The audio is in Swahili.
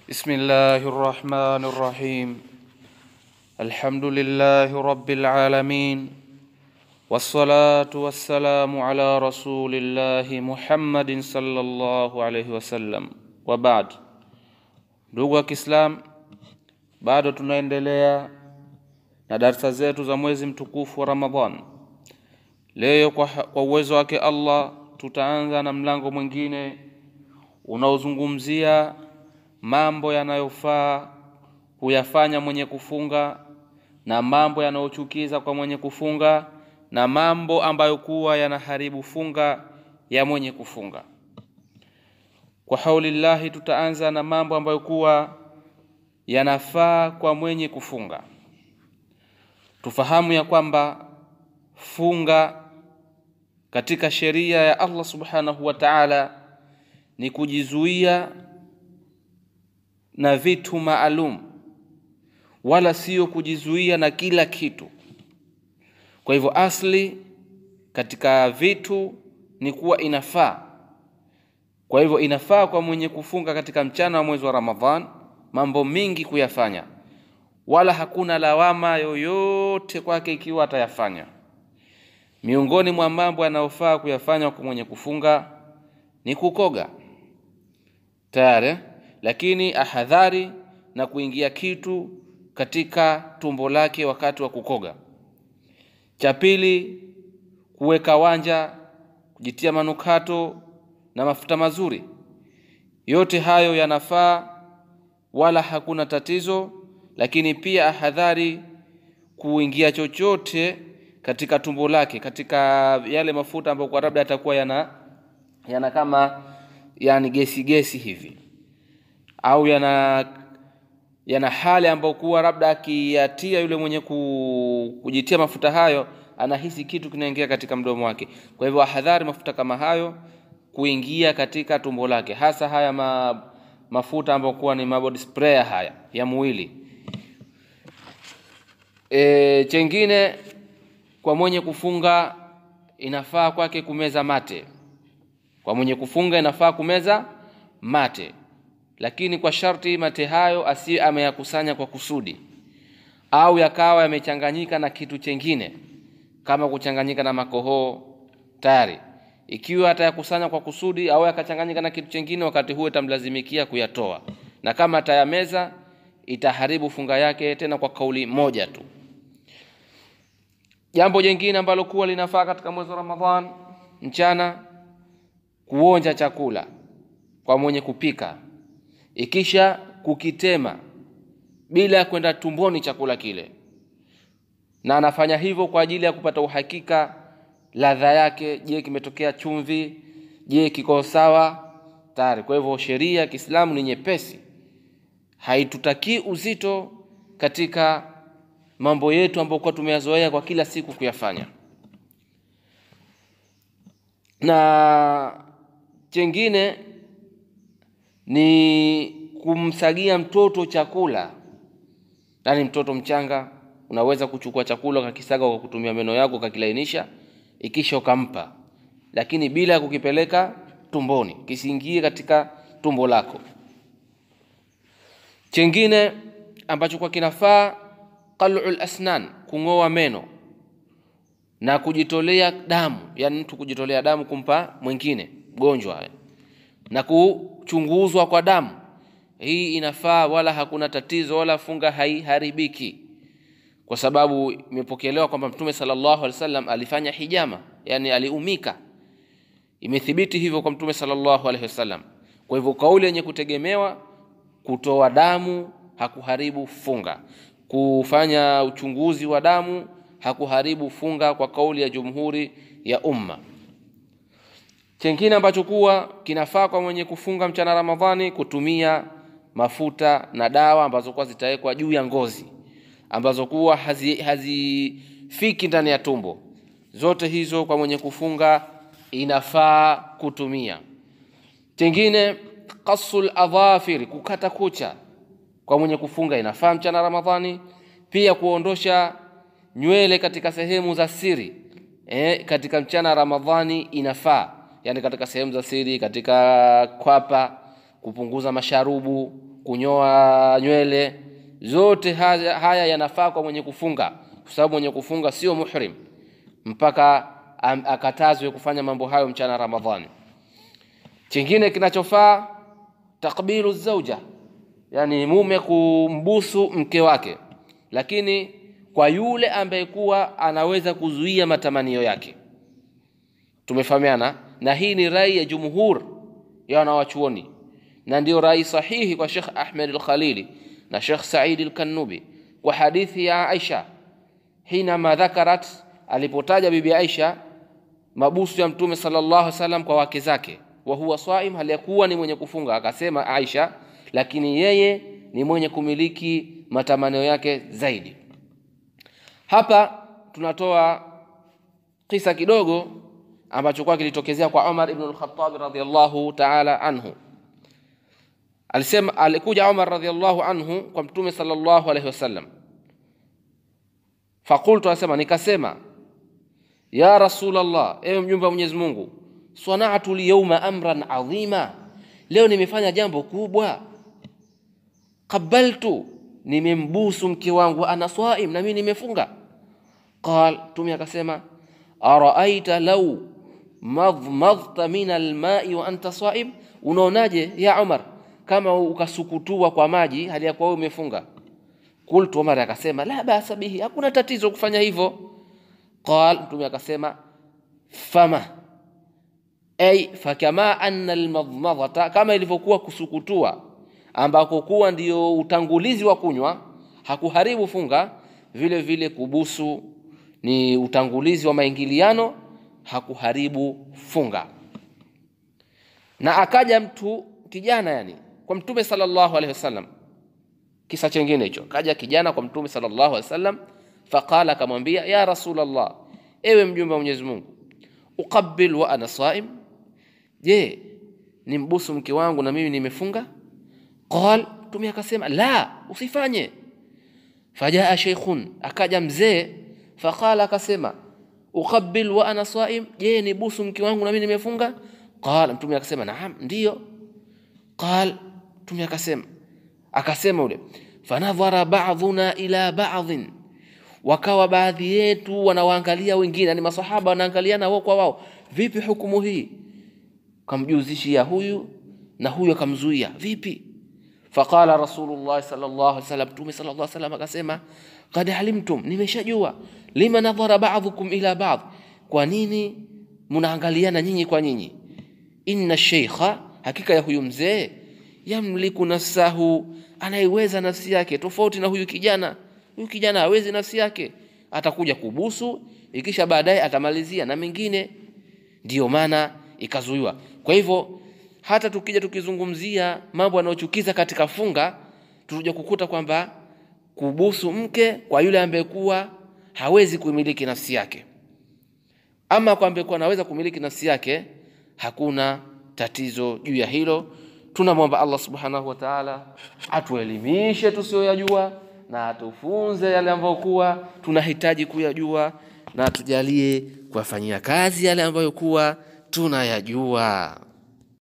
بسم الله الرحمن الرحيم. الحمد لله رب العالمين، والصلاة والسلام على رسول الله محمد صلى الله عليه وسلم. وبعد. Ndugu wa Kiislam, bado tunaendelea na darasa zetu za mwezi mtukufu wa Ramadhan. Leo kwa uwezo wake Allah tutaanza na mlango mwingine unaozungumzia mambo yanayofaa kuyafanya mwenye kufunga na mambo yanayochukiza kwa mwenye kufunga na mambo ambayo kuwa yanaharibu funga ya mwenye kufunga. Kwa haulillahi tutaanza na mambo ambayo kuwa yanafaa kwa mwenye kufunga. Tufahamu ya kwamba funga katika sheria ya Allah subhanahu wa ta'ala ni kujizuia na vitu maalum, wala sio kujizuia na kila kitu. Kwa hivyo asli katika vitu ni kuwa inafaa. Kwa hivyo inafaa kwa mwenye kufunga katika mchana wa mwezi wa Ramadhan mambo mingi kuyafanya, wala hakuna lawama yoyote kwake ikiwa atayafanya. Miongoni mwa mambo yanayofaa kuyafanya kwa mwenye kufunga ni kukoga tayari, lakini ahadhari na kuingia kitu katika tumbo lake wakati wa kukoga. Cha pili, kuweka wanja, kujitia manukato na mafuta mazuri. Yote hayo yanafaa wala hakuna tatizo, lakini pia ahadhari kuingia chochote katika tumbo lake, katika yale mafuta ambayo kwa labda yatakuwa yana kama gesi hivi, au yana hali ambayo kuwa labda akiyatia yule mwenye kujitia mafuta hayo anahisi kitu kinaingia katika mdomo wake. Kwa hivyo ahadhari mafuta kama hayo kuingia katika tumbo lake, hasa haya mafuta ambayo kuwa ni body spray haya ya mwili. Chengine, kwa mwenye kufunga inafaa kwake kumeza mate. Kwa mwenye kufunga inafaa kumeza mate, lakini kwa sharti mate hayo asiye ameyakusanya kwa kusudi, au yakawa yamechanganyika na kitu chengine kama kuchanganyika na makoho tayari. Ikiwa atayakusanya kwa kusudi au yakachanganyika na kitu chengine, wakati huo itamlazimikia kuyatoa, na kama atayameza itaharibu funga yake, tena kwa kauli moja tu. Jambo jingine ambalo kuwa linafaa katika mwezi wa Ramadhan mchana, kuonja chakula kwa mwenye kupika, ikisha kukitema bila ya kwenda tumboni chakula kile, na anafanya hivyo kwa ajili ya kupata uhakika ladha yake. Je, kimetokea chumvi? Je, kiko sawa? Tayari. Kwa hivyo sheria ya Kiislamu ni nyepesi, haitutaki uzito katika mambo yetu ambayo kwa tumeyazoea kwa kila siku kuyafanya. Na chengine ni kumsagia mtoto chakula. Yaani mtoto mchanga unaweza kuchukua chakula ukakisaga kwa kutumia meno yako ukakilainisha, ikisha ukampa, lakini bila kukipeleka tumboni, kisiingie katika tumbo lako. Chengine ambacho kwa kinafaa, qal'ul asnan, kungoa meno na kujitolea damu, yani mtu kujitolea damu kumpa mwingine mgonjwa, na kuchunguzwa kwa damu. Hii inafaa wala hakuna tatizo, wala funga haiharibiki, kwa sababu imepokelewa kwamba Mtume sallallahu alaihi wasallam alifanya hijama, yani aliumika. Imethibiti hivyo kwa Mtume sallallahu alaihi wasallam. Kwa hivyo kauli yenye kutegemewa, kutoa damu hakuharibu funga. Kufanya uchunguzi wa damu hakuharibu funga kwa kauli ya jumhuri ya umma. Chengine ambacho kuwa kinafaa kwa mwenye kufunga mchana Ramadhani, kutumia mafuta na dawa ambazo kwa zitawekwa juu ya ngozi, ambazo kuwa hazifiki ndani ya tumbo. Zote hizo kwa mwenye kufunga inafaa kutumia. Chengine, qasul adhafir, kukata kucha kwa mwenye kufunga inafaa mchana Ramadhani. Pia kuondosha nywele katika sehemu za siri katika mchana Ramadhani inafaa, yani katika sehemu za siri, katika kwapa, kupunguza masharubu, kunyoa nywele, zote haya yanafaa kwa mwenye kufunga, kwa sababu mwenye kufunga sio muhrim mpaka akatazwe kufanya mambo hayo mchana Ramadhani. Kingine kinachofaa takbilu zauja, yani mume kumbusu mke wake, lakini kwa yule ambaye kuwa anaweza kuzuia matamanio yake. Tumefahamiana, na hii ni rai ya jumhur ya wanawachuoni, na ndio rai sahihi kwa Sheikh Ahmed al-Khalili na Sheikh Said al-Kanubi kwa hadithi ya Aisha hina ma dhakarat, alipotaja bibi Aisha mabusu ya Mtume sallallahu alaihi wasallam kwa wake zake, wa huwa saim, halikuwa ni mwenye kufunga, akasema Aisha, lakini yeye ni mwenye kumiliki matamanio yake zaidi. Hapa tunatoa kisa kidogo ambacho kwa kilitokezea kwa Umar ibn al-Khattab radhiyallahu ta'ala anhu. Alisema, alikuja Umar radhiyallahu anhu kwa Mtume sallallahu alaihi wasallam, faqultu, asema, nikasema, ya Rasulullah, ewe mjumbe wa Mwenyezi Mungu, sana'tu liyawma amran adhima, leo nimefanya jambo kubwa. Qabaltu, nimembusu mke wangu, ana swaim, na mimi nimefunga. Qal, Mtume akasema, araaita law madmadta min alma'i wa anta swaim, unaonaje ya Umar kama ukasukutua kwa maji hali ya kuwa wewe umefunga? Qultu, Umar akasema, la basa bihi, hakuna tatizo kufanya hivyo. Qal, Mtume akasema, fama ay fakama anna almadmadata, kama ilivyokuwa kusukutua ambako kuwa ndio utangulizi wa kunywa hakuharibu funga, vile vile kubusu ni utangulizi wa maingiliano, hakuharibu funga. Na akaja mtu kijana, yani kwa Mtume sallallahu alaihi wasallam, kisa chengine hicho, kaja kijana kwa Mtume sallallahu alaihi wasallam, faqala, akamwambia, ya Rasulullah, ewe mjumbe wa Mwenyezi Mungu, uqabbil wa ana saim, je, nimbusu mke wangu na mimi nimefunga? Qal, Mtume akasema, la, usifanye. Fajaa shaykhun, akaja mzee, faqala, akasema, uqabbil wa ana saim, je, nibusu mke wangu na mimi nimefunga? Qala, Mtume akasema, naam, ndio. Qal, Mtume akasema ule, fanadhara ba'dhuna ila ba'dhin, wakawa baadhi yetu wanawaangalia wengine, yani masahaba wanaangaliana wao kwa wao, vipi hukumu hii? Kamjuzishia huyu na huyu akamzuia, vipi? Faqala Rasulullah sallallahu alaihi wasallam, Mtume sallallahu alaihi wasallam akasema, qad alimtum, nimeshajua, lima nadhara ba'dhukum ila ba'd, kwa nini mnaangaliana nyinyi kwa nyinyi? Inna shaykha, hakika ya huyu mzee, yamliku nafsahu, anaiweza nafsi yake, tofauti na huyu kijana. Huyu kijana hawezi nafsi yake, atakuja kubusu, ikisha baadaye atamalizia na mengine, ndio maana ikazuiwa. Kwa hivyo hata tukija tukizungumzia mambo yanayochukiza katika funga, tutakuja kukuta kwamba kubusu mke kwa yule ambaye kuwa hawezi kumiliki nafsi yake, ama kwa ambaye kuwa anaweza kumiliki nafsi yake, hakuna tatizo juu ya hilo. Tunamwomba Allah subhanahu wa ta'ala atuelimishe tusiyoyajua na atufunze yale ambayo kuwa tunahitaji kuyajua, na tujalie kuwafanyia kazi yale ambayo kuwa tunayajua.